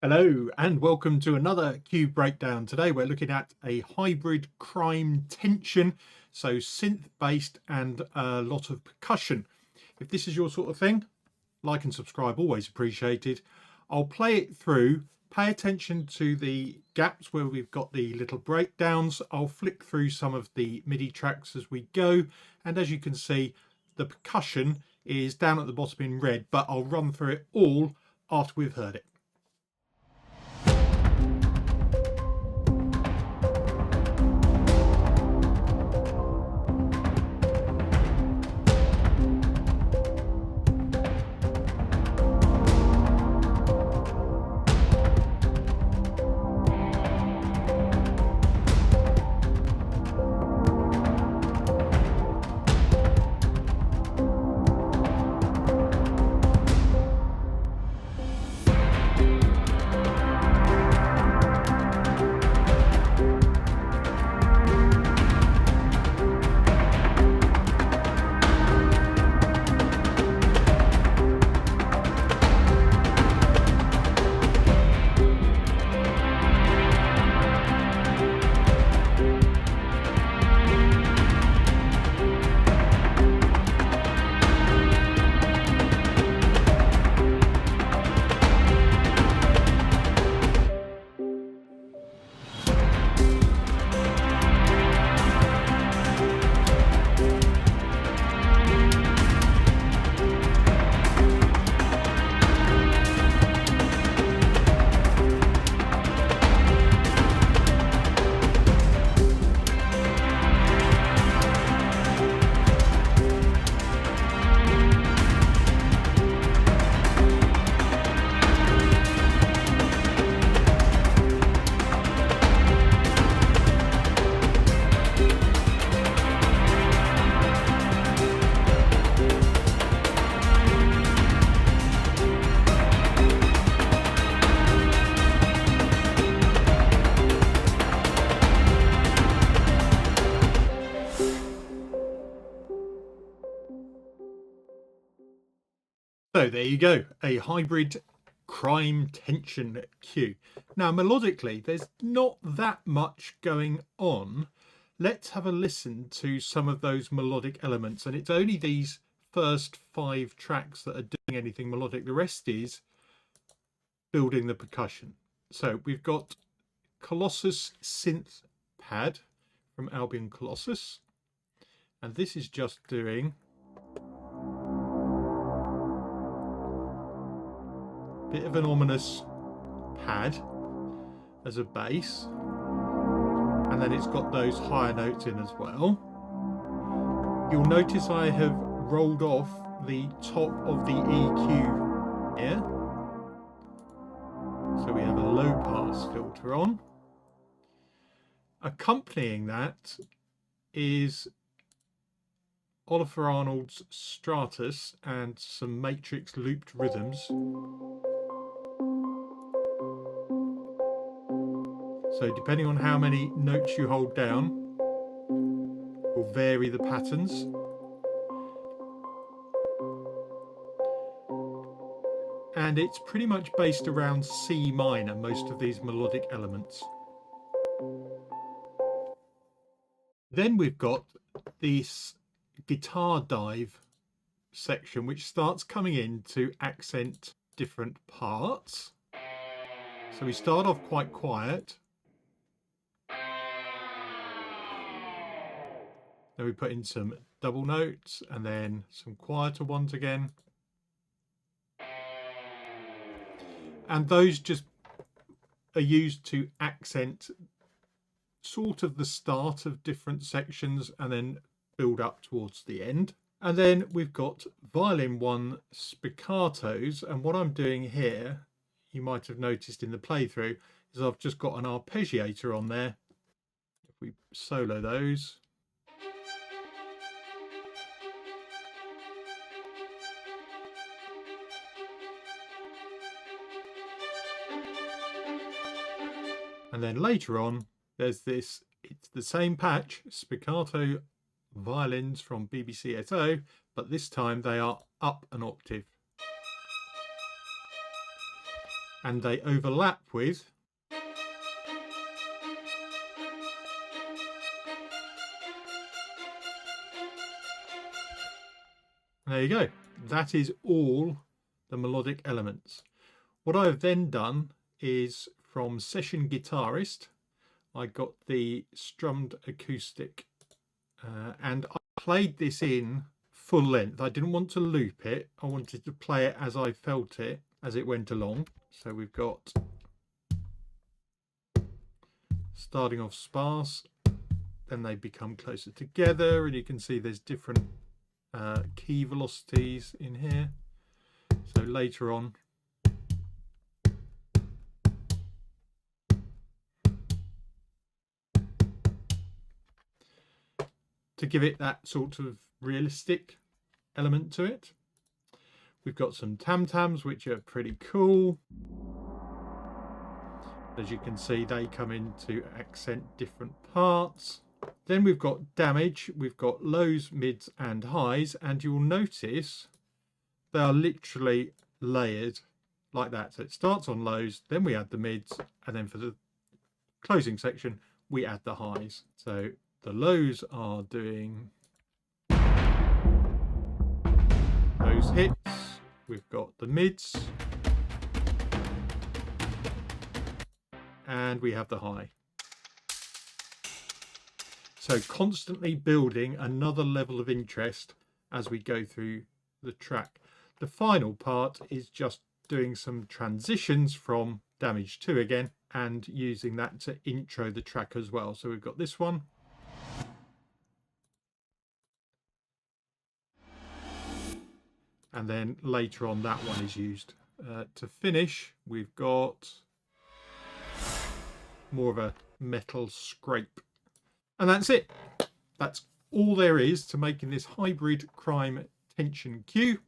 Hello and welcome to another cue breakdown. Today we're looking at a hybrid crime tension, so synth based and a lot of percussion. If this is your sort of thing, like and subscribe, always appreciated. I'll play it through, pay attention to the gaps where we've got the little breakdowns. I'll flick through some of the MIDI tracks as we go, and as you can see the percussion is down at the bottom in red, but I'll run through it all after we've heard it. So there you go, a hybrid crime tension cue. Now melodically, there's not that much going on. Let's have a listen to some of those melodic elements, and it's only these first 5 tracks that are doing anything melodic. The rest is building the percussion. So we've got Colossus synth pad from Albion Colossus, and this is just doing bit of an ominous pad as a bass, and then it's got those higher notes in as well. You'll notice I have rolled off the top of the EQ here, so we have a low pass filter on. Accompanying that is Olafur Arnold's Stratus and some matrix looped rhythms. So depending on how many notes you hold down will vary the patterns. And it's pretty much based around C minor, most of these melodic elements. Then we've got this guitar dive section which starts coming in to accent different parts. So we start off quite quiet. Then we put in some double notes and then some quieter ones again. And those just are used to accent sort of the start of different sections and then build up towards the end. And then we've got Violin 1 spiccatos, and what I'm doing here, you might have noticed in the playthrough, is I've just got an arpeggiator on there. If we solo those, and then later on there's this, it's the same patch, Spiccato violins from BBC SO, but this time they are up an octave. and they overlap with there you go. That is all the melodic elements. What I've then done is from Session Guitarist, I got the Strummed Acoustic and I played this in full length. I didn't want to loop it. I wanted to play it as I felt it as it went along. So we've got starting off sparse, then they become closer together, and you can see there's different key velocities in here. So later on to give it that sort of realistic element to it. We've got some tam-tams, which are pretty cool. As you can see, they come in to accent different parts. Then we've got damage, we've got lows, mids and highs, and you'll notice they are literally layered like that. So it starts on lows, then we add the mids, and then for the closing section we add the highs. So the lows are doing those hits, we've got the mids, and we have the high. So constantly building another level of interest as we go through the track. The final part is just doing some transitions from damage 2 again and using that to intro the track as well. So we've got this one. And then later on that one is used. To finish, we've got more of a metal scrape. And that's it. That's all there is to making this hybrid crime tension cue.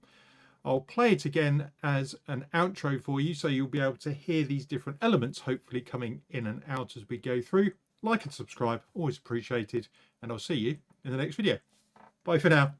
I'll play it again as an outro for you, so you'll be able to hear these different elements hopefully coming in and out as we go through. Like and subscribe, always appreciated, and I'll see you in the next video. Bye for now.